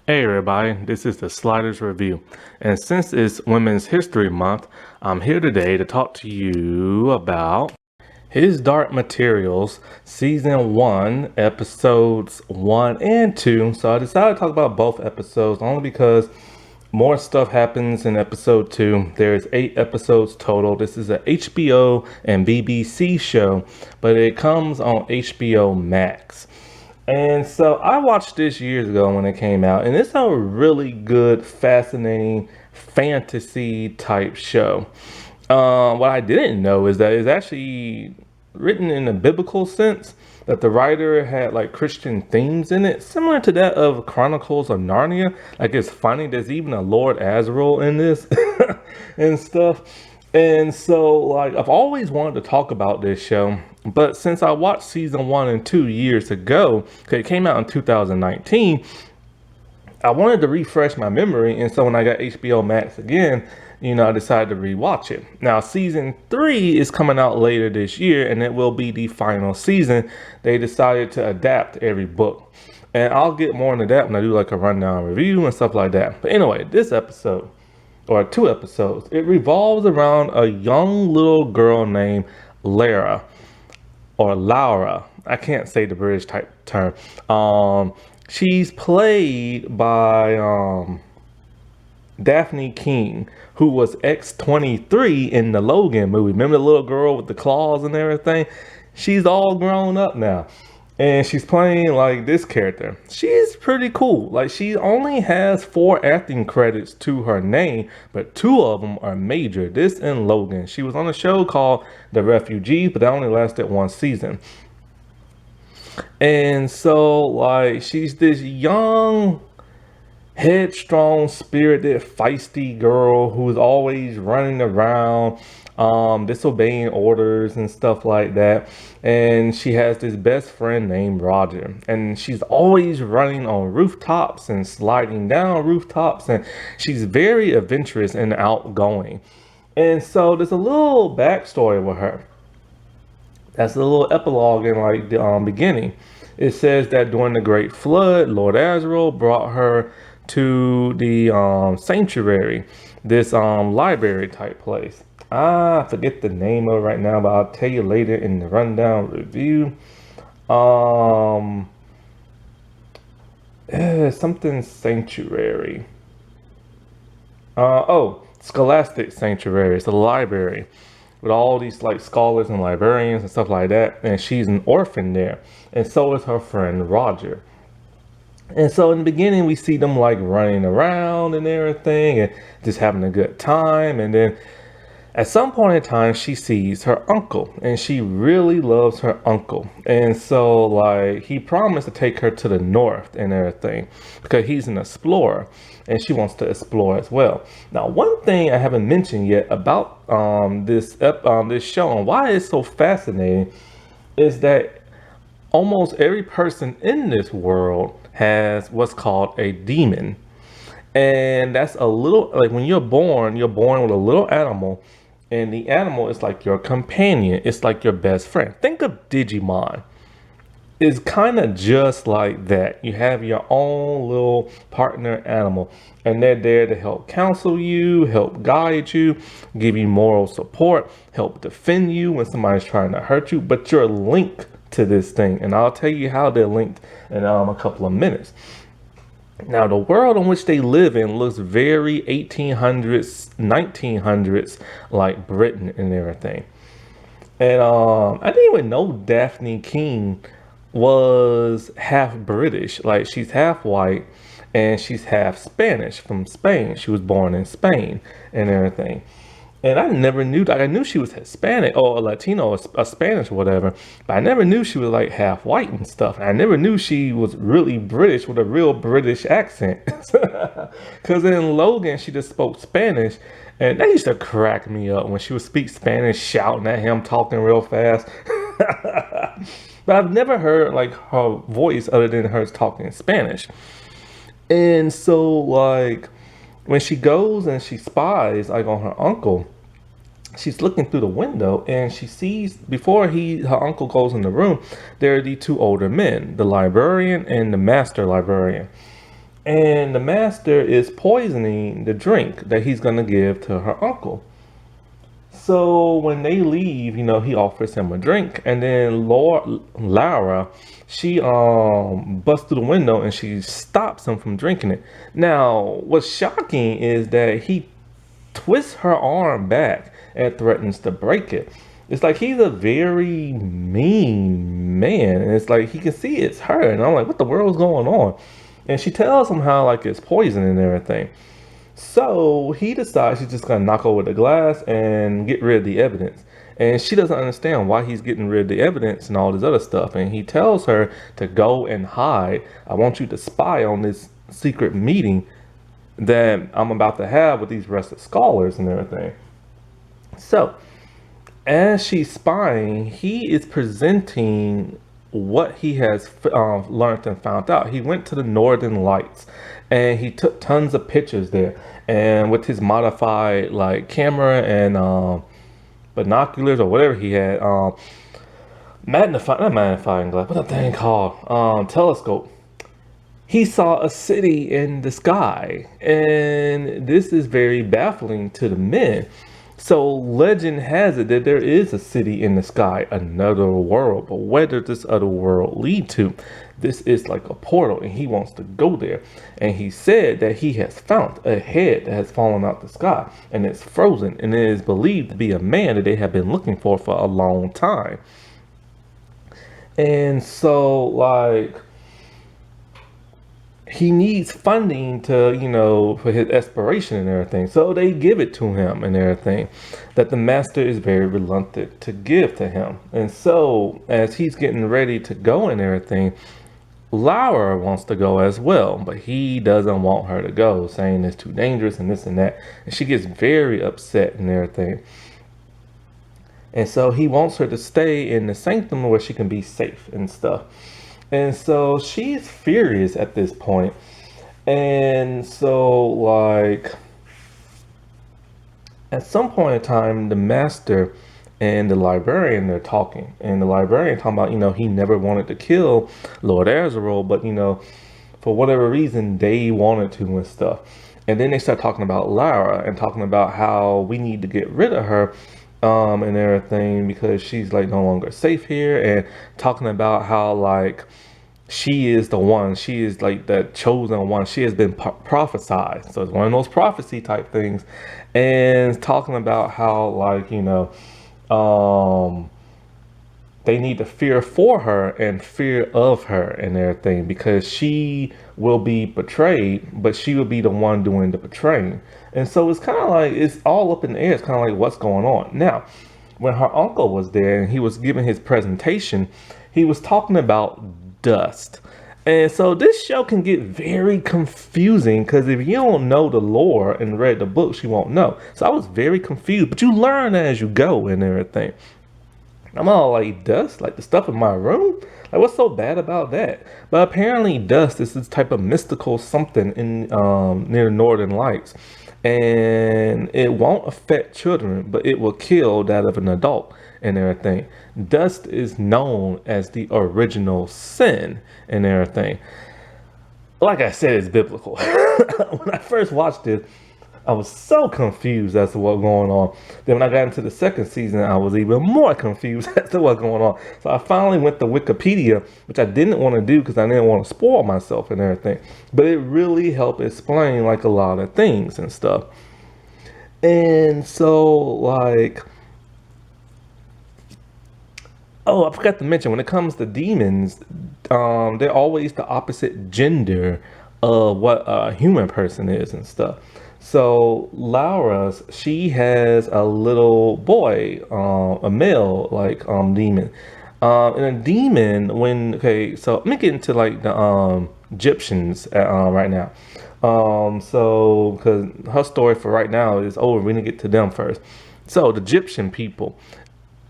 Hey everybody, this is the Sliders Review, and since it's Women's History Month, I'm here today to talk to you about His Dark Materials Season 1, Episodes 1 and 2. So I decided to talk about both episodes only because more stuff happens in episode 2. There's 8 episodes total. This is a HBO and BBC show, but it comes on HBO Max. And so I watched this years ago when it came out, and it's a really good, fascinating fantasy type show. What I didn't know is that it's actually written in a biblical sense, that the writer had like Christian themes in it, similar to that of Chronicles of Narnia. Like, it's funny, there's even a Lord Asriel in this and stuff. And so, like, I've always wanted to talk about this show, but since I watched season 1 and 2 years ago, 'cause it came out in 2019, I wanted to refresh my memory. And so when I got HBO Max again, I decided to rewatch it. Now, season 3 is coming out later this year, and it will be the final season. They decided to adapt every book. And I'll get more into that when I do like a rundown review and stuff like that. But anyway, this episode, or 2 episodes, it revolves around a young little girl named Lyra, or Lyra. I can't say the British type term. She's played by Daphne King, who was X-23 in the Logan movie. Remember the little girl with the claws and everything? She's all grown up now, and she's playing like this character. She's pretty cool. Like, she only has 4 acting credits to her name, but 2 of them are major. This and Logan. She was on a show called The Refugees, but that only lasted 1 season. And so, like, she's this young, headstrong, spirited, feisty girl who's always running around, disobeying orders and stuff like that. And she has this best friend named Roger, and she's always running on rooftops and sliding down rooftops, and she's very adventurous and outgoing. And so there's a little backstory with her. That's a little epilogue in like the beginning. It says that during the Great Flood, Lord Asriel brought her to the sanctuary, this library type place. I forget the name of it right now, but I'll tell you later in the rundown review. Something sanctuary. Scholastic Sanctuary. It's a library with all these like scholars and librarians and stuff like that. And she's an orphan there. And so is her friend Roger. And so in the beginning, we see them like running around and everything and just having a good time. And then at some point in time, she sees her uncle, and she really loves her uncle. And so like he promised to take her to the north and everything because he's an explorer, and she wants to explore as well. Now, one thing I haven't mentioned yet about this show and why it's so fascinating is that almost every person in this world has what's called a daemon. And that's a little, like, when you're born with a little animal, and the animal is like your companion. It's like your best friend. Think of Digimon. It's kind of just like that. You have your own little partner animal, and they're there to help counsel you, help guide you, give you moral support, help defend you when somebody's trying to hurt you. But you're linked to this thing, and I'll tell you how they're linked in a couple of minutes. Now, the world in which they live in looks very 1800s, 1900s, like Britain and everything. And I didn't even know Daphne King was half British. Like, she's half white and she's half Spanish from Spain. She was born in Spain and everything. And I never knew that. I knew she was Hispanic or a Latino or a Spanish or whatever, but I never knew she was like half white and stuff. And I never knew she was really British with a real British accent. Because in Logan, she just spoke Spanish, and that used to crack me up when she would speak Spanish, shouting at him, talking real fast. But I've never heard like her voice other than her talking Spanish. And so like, when she goes and she spies like on her uncle, she's looking through the window and she sees, before her uncle goes in the room, there are the 2 older men, the librarian and the master librarian. And the master is poisoning the drink that he's going to give to her uncle. So when they leave, he offers him a drink, and then Lyra, she busts through the window and she stops him from drinking it. Now, what's shocking is that he twists her arm back and threatens to break it. It's like he's a very mean man, and it's like he can see it's her, and I'm like, what the world's going on? And she tells him how like it's poison and everything. So he decides she's just gonna knock over the glass and get rid of the evidence. And she doesn't understand why he's getting rid of the evidence and all this other stuff. And he tells her to go and hide. I want you to spy on this secret meeting that I'm about to have with these rested scholars and everything. So as she's spying, he is presenting what he has learned and found out. He went to the Northern Lights and he took tons of pictures there. And with his modified like camera and binoculars or whatever he had, not magnifying glass, what that thing called? Telescope. He saw a city in the sky, and this is very baffling to the men. So legend has it that there is a city in the sky, another world, but where does this other world lead to? This is like a portal, and he wants to go there. And he said that he has found a head that has fallen out the sky, and it's frozen, and it is believed to be a man that they have been looking for a long time. And so, like, he needs funding to, for his exploration and everything. So they give it to him and everything that the master is very reluctant to give to him. And so as he's getting ready to go and everything, Lyra wants to go as well, but he doesn't want her to go, saying it's too dangerous and this and that. And she gets very upset and everything. And so he wants her to stay in the sanctum where she can be safe and stuff. And so she's furious at this point. And so, like, at some point in time, the master and the librarian, they're talking. And the librarian talking about, he never wanted to kill Lord Azrael, but, for whatever reason, they wanted to and stuff. And then they start talking about Lyra and talking about how we need to get rid of her and everything because she's like no longer safe here, and talking about how like she is the one, she is like the chosen one, she has been prophesied, so it's one of those prophecy type things, and talking about how like they need to fear for her and fear of her and everything because she will be betrayed, but she will be the one doing the betraying. And so it's kind of like, it's all up in the air. It's kind of like what's going on. Now, when her uncle was there and he was giving his presentation, he was talking about dust. And so this show can get very confusing because if you don't know the lore and read the books, you won't know. So I was very confused, but you learn as you go and everything. I'm all like, dust? Like the stuff in my room? Like what's so bad about that? But apparently dust is this type of mystical something in near the Northern Lights. And it won't affect children, but it will kill that of an adult and everything. Dust is known as the original sin and everything. Like I said, it's biblical. When I first watched it, I was so confused as to what's going on. Then when I got into the second season, I was even more confused as to what's going on. So I finally went to Wikipedia, which I didn't want to do because I didn't want to spoil myself and everything. But it really helped explain like a lot of things and stuff. And so like, oh, I forgot to mention, when it comes to demons, they're always the opposite gender of what a human person is and stuff. So Lyra's, she has a little boy, a male like demon. And a demon okay, so let me get into like the Egyptians right now. So because her story for right now is over, we're gonna get to them first. So the Egyptian people.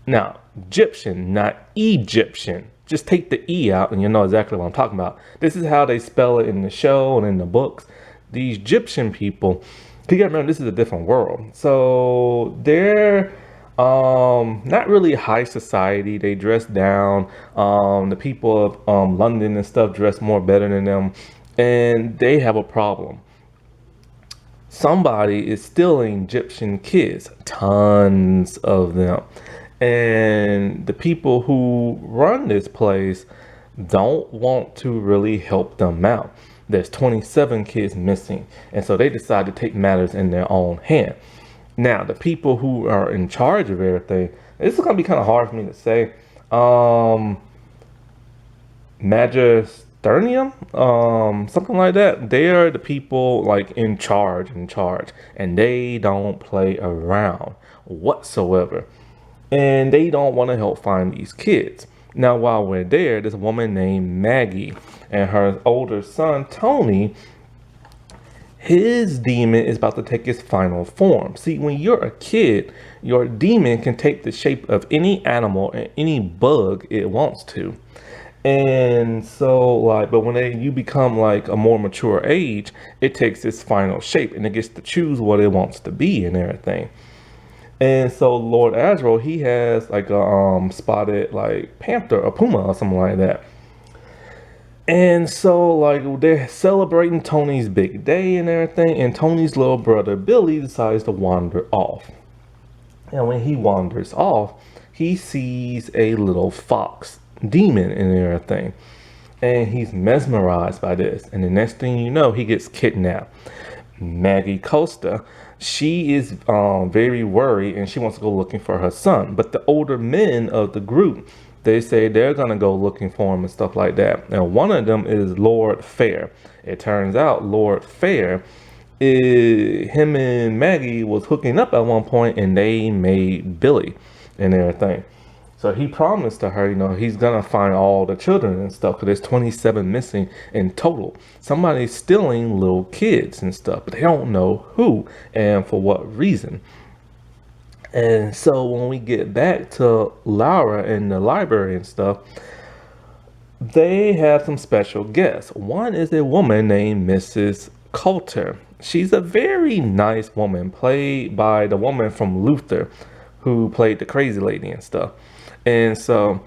Now, Egyptian, not Egyptian. Just take the E out and you know exactly what I'm talking about. This is how they spell it in the show and in the books. The Egyptian people, you gotta remember this is a different world. So they're not really high society. They dress down. The people of London and stuff dress more better than them. and they have a problem. Somebody is stealing Egyptian kids, tons of them. And the people who run this place don't want to really help them out. There's 27 kids missing, and so they decide to take matters in their own hand. Now, the people who are in charge of everything, this is going to be kind of hard for me to say. Magisterium, something like that. They are the people like in charge, and they don't play around whatsoever. And they don't want to help find these kids. Now, while we're there, there's a woman named Maggie and her older son, Tony. His demon is about to take its final form. See, when you're a kid, your demon can take the shape of any animal and any bug it wants to. And so, like, but when you become like a more mature age, it takes its final shape and it gets to choose what it wants to be and everything. And so Lord Azrael, he has like a spotted like panther, a puma or something like that. And so like they're celebrating Tony's big day and everything, and Tony's little brother Billy decides to wander off. And when he wanders off, he sees a little fox demon and everything. And he's mesmerized by this. And the next thing you know, he gets kidnapped. Maggie Costa, she is very worried and she wants to go looking for her son. But the older men of the group, they say they're going to go looking for him and stuff like that. And one of them is Lord Fair. It turns out Lord Fair, him and Maggie was hooking up at one point and they made Billy and everything. So he promised to her, he's going to find all the children and stuff, because there's 27 missing in total. Somebody's stealing little kids and stuff, but they don't know who and for what reason. And so when we get back to Lyra in the library and stuff, they have some special guests. One is a woman named Mrs. Coulter. She's a very nice woman, played by the woman from Luther, who played the crazy lady and stuff. And so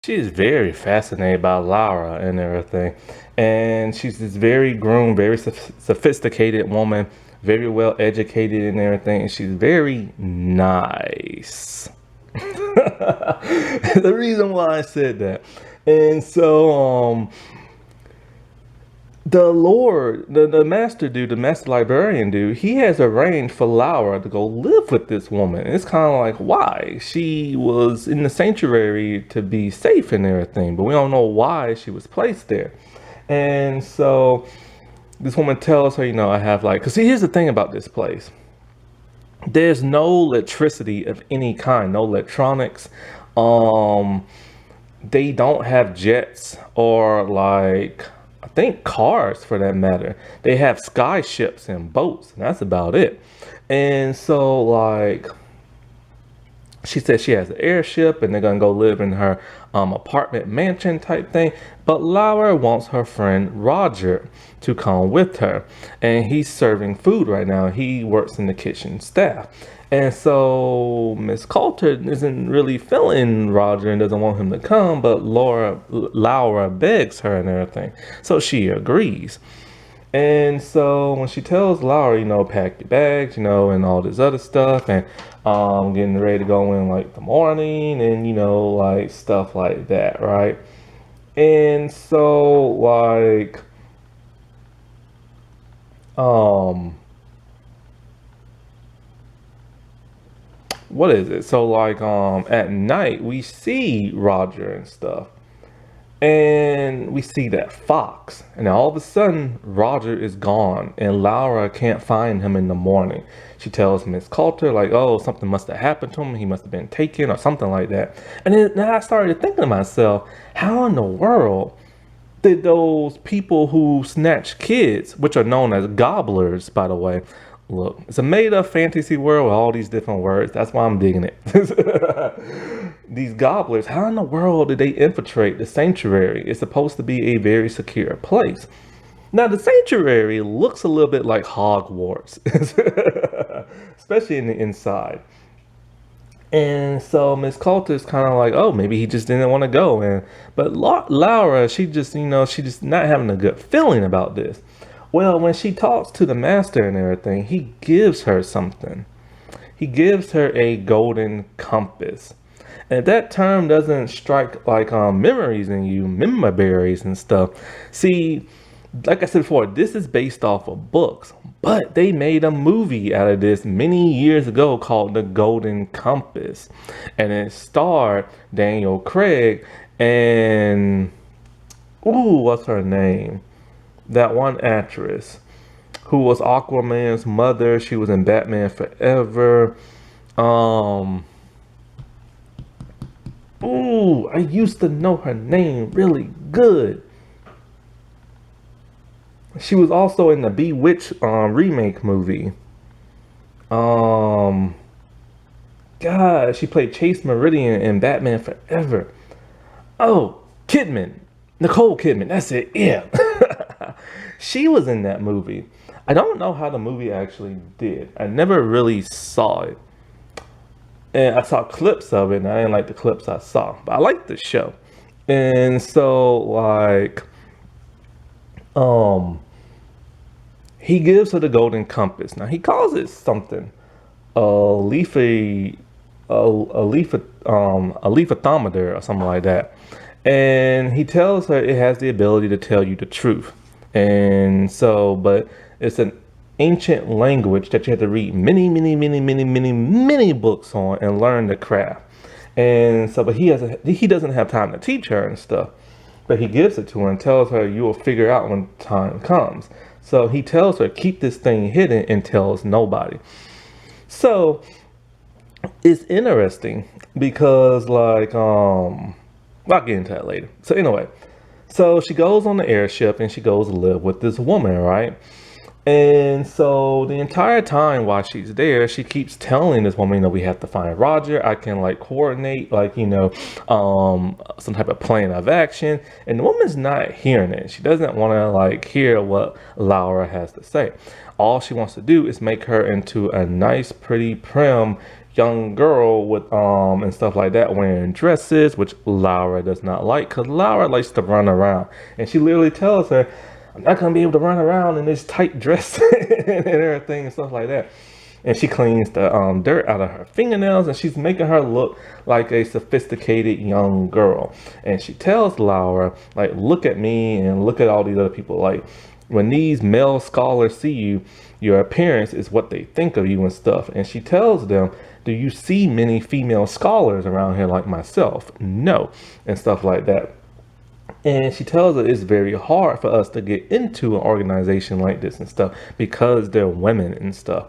she's very fascinated by Lyra and everything. And she's this very groomed, very sophisticated woman, very well educated and everything. And she's very nice. The reason why I said that. And so the master dude, the master librarian dude, he has arranged for Lyra to go live with this woman. And it's kind of like, why? She was in the sanctuary to be safe and everything, but we don't know why she was placed there. And so this woman tells her, I have like, because see, here's the thing about this place. There's no electricity of any kind, no electronics. They don't have jets or like, I think cars for that matter. They have sky ships and boats, and that's about it. And so like she said she has an airship and they're gonna go live in her apartment mansion type thing. But Lyra wants her friend Roger to come with her, and he's serving food right now. He works in the kitchen staff. And so Miss Coulter isn't really feeling Roger and doesn't want him to come, but Lyra begs her and everything. So she agrees. And so when she tells Lyra, pack your bags, and all this other stuff, and getting ready to go in like the morning and, like stuff like that, right? And so like, what is it? So like at night we see Roger and stuff, and we see that fox, and all of a sudden Roger is gone and Lyra can't find him in the morning. She tells Miss Coulter like, oh, something must have happened to him, he must have been taken or something like that. And then I started thinking to myself, how in the world did those people who snatch kids, which are known as gobblers, by the way, look, it's a made-up fantasy world with all these different words. That's why I'm digging it. These gobblers, how in the world did they infiltrate the sanctuary? It's supposed to be a very secure place. Now, the sanctuary looks a little bit like Hogwarts, especially in the inside. And so Miss Coulter's kind of like, oh, maybe he just didn't want to go. And but Laura, she just, she just not having a good feeling about this. Well, when she talks to the master and everything, he gives her something. He gives her a golden compass. And if that term doesn't strike like memories in you, memories and stuff. See, like I said before, this is based off of books, but they made a movie out of this many years ago called The Golden Compass, and it starred Daniel Craig and what's her name? That one actress who was Aquaman's mother. She was in Batman Forever. I used to know her name really good. She was also in the Bewitched remake movie. God, she played Chase Meridian in Batman Forever. Oh, Kidman. Nicole Kidman, that's it, yeah. She was in that movie. I don't know how the movie actually did. I never really saw it. And I saw clips of it, and I didn't like the clips I saw. But I liked the show. And so, like, he gives her the golden compass. Now, he calls it something. A leafothometer or something like that. And he tells her it has the ability to tell you the truth. And so, but it's an ancient language that you have to read many books on and learn the craft. And so, but he doesn't have time to teach her and stuff. But he gives it to her and tells her you will figure out when time comes. So he tells her, keep this thing hidden and tells nobody. So it's interesting because like, I'll get into that later. So anyway, so she goes on the airship and she goes to live with this woman, right? And so the entire time while she's there, she keeps telling this woman, we have to find Roger. I can like coordinate like, some type of plan of action. And the woman's not hearing it. She doesn't want to like hear what Lyra has to say. All she wants to do is make her into a nice, pretty, prim young girl with and stuff like that, wearing dresses, which Lyra does not like, because Lyra likes to run around. And she literally tells her, I'm not going to be able to run around in this tight dress and everything and stuff like that. And she cleans the dirt out of her fingernails, and she's making her look like a sophisticated young girl. And she tells Lyra, like, look at me and look at all these other people. Like, when these male scholars see you, your appearance is what they think of you and stuff. And she tells them, do you see many female scholars around here like myself? No, and stuff like that. And she tells her it's very hard for us to get into an organization like this and stuff because they're women and stuff.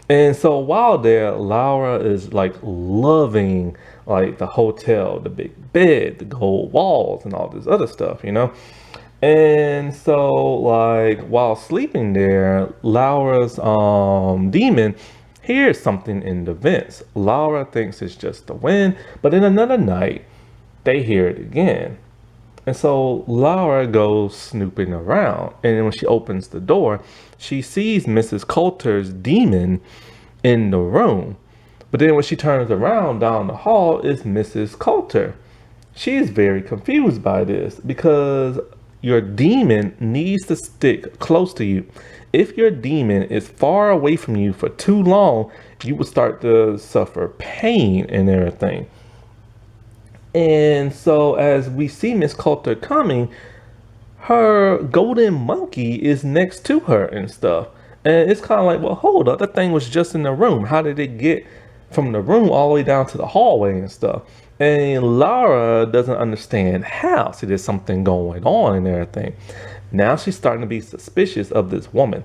And so while there, Lyra is like loving like the hotel, the big bed, the gold walls and all this other stuff, And so like while sleeping there, Lyra's demon hears something in the vents. Lyra thinks it's just the wind, but in another night, they hear it again. And so Lyra goes snooping around, and then when she opens the door, she sees Mrs. Coulter's demon in the room. But then when she turns around down the hall, it's Mrs. Coulter. She is very confused by this because your demon needs to stick close to you. If your demon is far away from you for too long, you will start to suffer pain and everything. And so as we see Miss Coulter coming, her golden monkey is next to her and stuff. And it's kind of like, well, hold up, that thing was just in the room. How did it get from the room all the way down to the hallway and stuff? And Lyra doesn't understand how. See, there's something going on and everything. Now she's starting to be suspicious of this woman.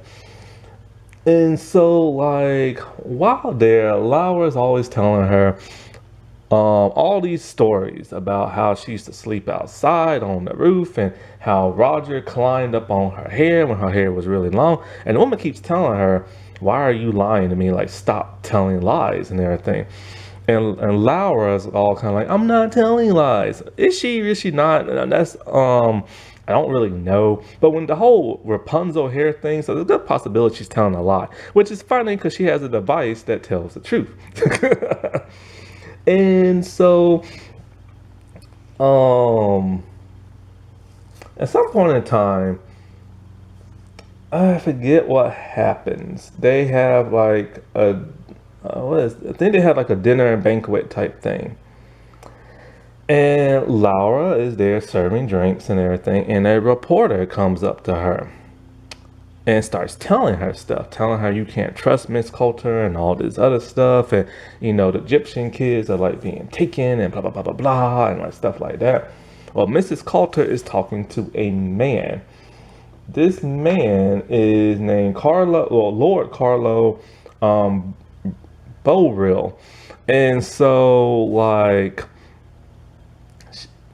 And so, like, while there, Lyra's always telling her all these stories about how she used to sleep outside on the roof and how Roger climbed up on her hair when her hair was really long. And the woman keeps telling her, why are you lying to me? Like, stop telling lies and everything. And Lyra's all kind of like, I'm not telling lies. Is she not? And that's, I don't really know. But when the whole Rapunzel hair thing, so there's a good possibility she's telling a lie, which is funny because she has a device that tells the truth. And so, um, at some point in time, I forget what happens. They have like a I think they had like a dinner and banquet type thing. And Laura is there serving drinks and everything, and a reporter comes up to her and starts telling her stuff, telling her you can't trust Miss Coulter and all this other stuff, and the Egyptian kids are like being taken and blah blah blah blah blah and like stuff like that. Well, Mrs. Coulter is talking to a man. This man is named Carlo, well, Lord Carlo um, Bowrill, and so like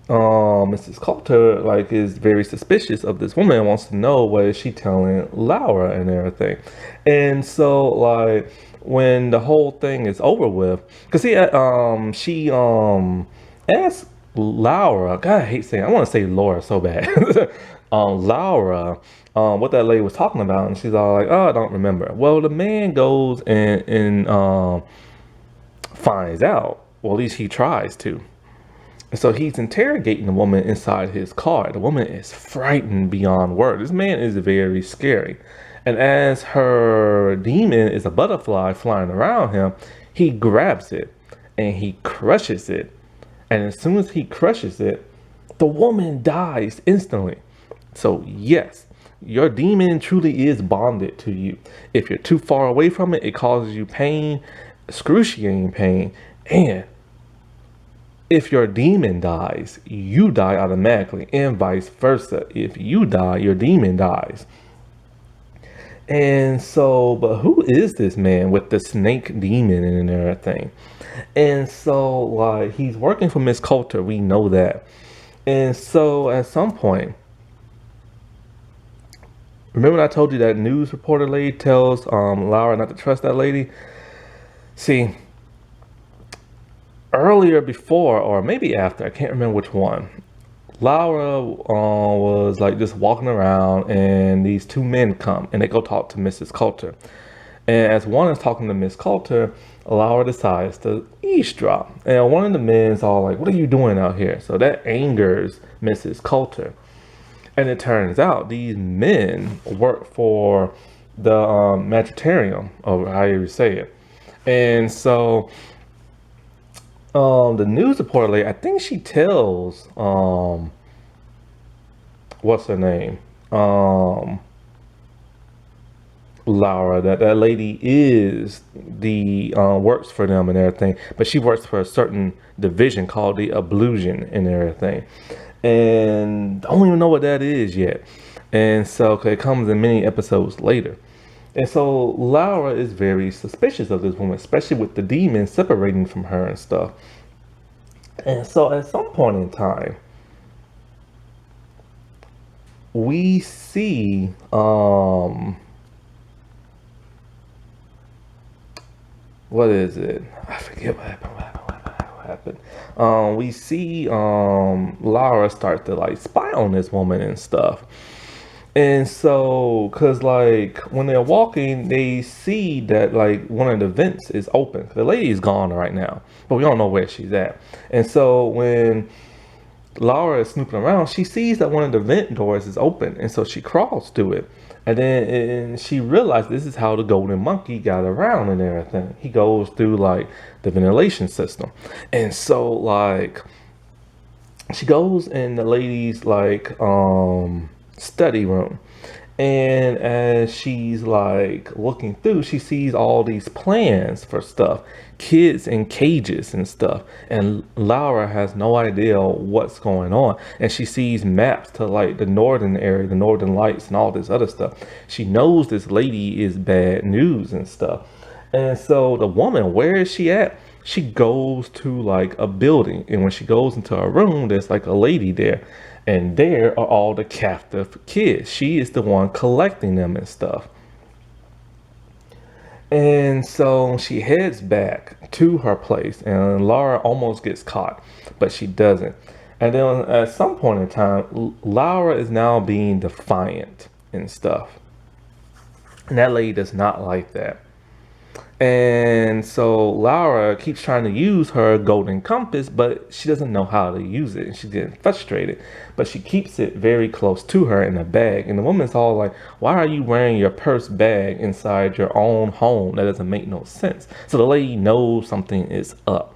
Mrs. Coulter like is very suspicious of this woman and wants to know what is she telling Laura and everything. And so like when the whole thing is over with, because she asked Laura, God I hate saying, I want to say Laura so bad. Laura, what that lady was talking about, and she's all like, oh, I don't remember. Well, the man goes and finds out, well, at least he tries to. So he's interrogating the woman inside his car. The woman is frightened beyond word. This man is very scary. And as her demon is a butterfly flying around him, he grabs it and he crushes it. And as soon as he crushes it, the woman dies instantly. So yes, your demon truly is bonded to you. If you're too far away from it, it causes you pain, excruciating pain, and if your demon dies, you die automatically, and vice versa. If you die, your demon dies. And so, but who is this man with the snake demon and everything? And so, like, he's working for Miss Coulter, we know that. And so, at some point, remember when I told you that news reporter lady tells Lyra not to trust that lady? See, earlier before or maybe after, I can't remember which one, Laura was like just walking around and these two men come and they go talk to Mrs. Coulter. And as one is talking to Miss Coulter, Laura decides to eavesdrop. And one of the men's all like, what are you doing out here? So that angers Mrs. Coulter. And it turns out these men work for the magisterium, or how you say it. And so the news reporter lady, I think she tells what's her name? Laura, that lady is the works for them and everything, but she works for a certain division called the ablution and everything, and I don't even know what that is yet. And so 'cause it comes in many episodes later. And so Laura is very suspicious of this woman, especially with the demon separating from her and stuff. And so at some point in time, we see what is it? I forget what happened. What happened? We see Laura start to like spy on this woman and stuff. And so, cause like when they're walking, they see that like one of the vents is open. The lady's gone right now, but we don't know where she's at. And so when Laura is snooping around, she sees that one of the vent doors is open, and so she crawls through it. And she realized this is how the golden monkey got around and everything. He goes through like the ventilation system. And so like she goes in the lady's like study room, and as she's like looking through, she sees all these plans for stuff, kids in cages and stuff, and Laura has no idea what's going on. And she sees maps to like the northern area, the northern lights and all this other stuff. She knows this lady is bad news and stuff. And so the woman, where is she at? She goes to like a building, and when she goes into a room, there's like a lady there, and there are all the captive kids. She is the one collecting them and stuff. And so she heads back to her place, and Laura almost gets caught, but she doesn't. And then at some point in time, Laura is now being defiant and stuff. And that lady does not like that. And so Lyra keeps trying to use her golden compass, but she doesn't know how to use it. And she's getting frustrated. But she keeps it very close to her in a bag. And the woman's all like, why are you wearing your purse bag inside your own home? That doesn't make no sense. So the lady knows something is up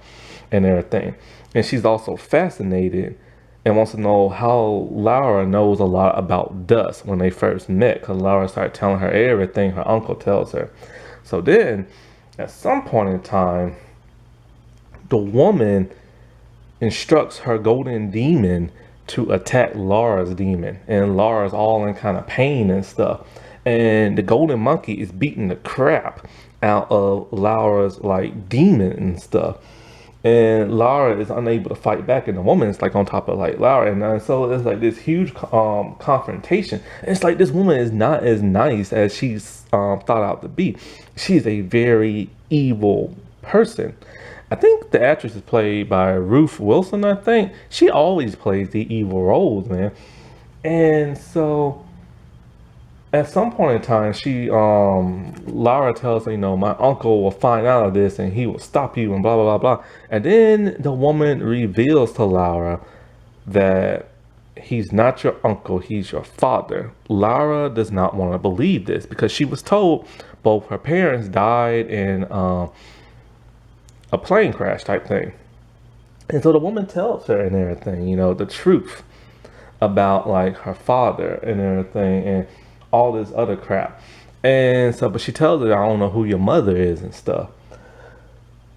and everything. And she's also fascinated and wants to know how Lyra knows a lot about dust when they first met. Because Lyra started telling her everything her uncle tells her. So then, at some point in time, the woman instructs her golden demon to attack Lyra's demon. And Lyra's all in kind of pain and stuff. And the golden monkey is beating the crap out of Lyra's like demon and stuff. And Lyra is unable to fight back, and the woman is like on top of like Lyra, and so it's like this huge confrontation. And it's like this woman is not as nice as she's thought out to be. She's a very evil person. I think the actress is played by Ruth Wilson. I think she always plays the evil roles, man. And so at some point in time, Lyra tells her, you know, my uncle will find out of this and he will stop you and blah, blah, blah, blah. And then the woman reveals to Lyra that he's not your uncle, he's your father. Lyra does not want to believe this because she was told both her parents died in a plane crash type thing. And so the woman tells her and everything, you know, the truth about like her father and everything. And all this other crap. And so, but she tells her, I don't know who your mother is and stuff.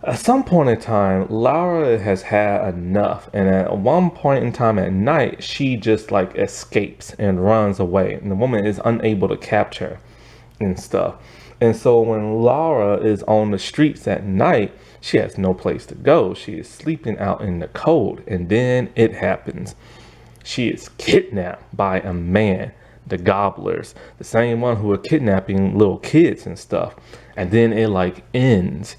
At some point in time, Lyra has had enough. And at one point in time at night, she just like escapes and runs away. And the woman is unable to capture her and stuff. And so when Lyra is on the streets at night, she has no place to go. She is sleeping out in the cold. And then it happens. She is kidnapped by a man. The gobblers, the same one who are kidnapping little kids and stuff. And then it like ends.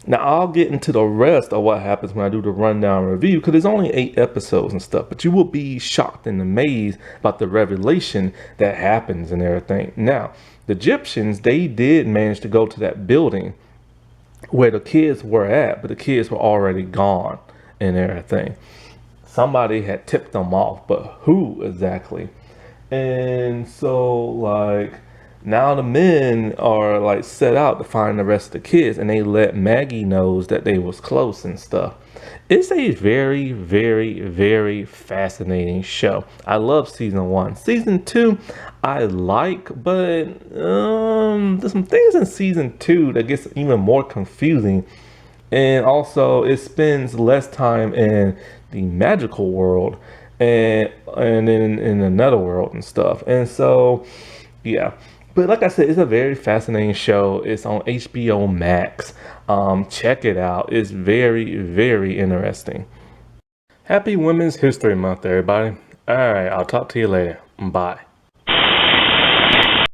Now I'll get into the rest of what happens when I do the rundown review, because there's only 8 episodes and stuff, but you will be shocked and amazed about the revelation that happens and everything. Now, the Egyptians, they did manage to go to that building where the kids were at, but the kids were already gone and everything. Somebody had tipped them off, but who exactly? And so like now the men are like set out to find the rest of the kids, and they let Maggie knows that they was close and stuff. It's a very, very, very fascinating show. I love season 1. Season 2 I like, but there's some things in season 2 that gets even more confusing. And also it spends less time in the magical world and in the netherworld and stuff. And so yeah, but like I said, it's a very fascinating show. It's on HBO Max. Check it out. It's very, very interesting. Happy Women's History Month, everybody. All right, I'll talk to you later. Bye.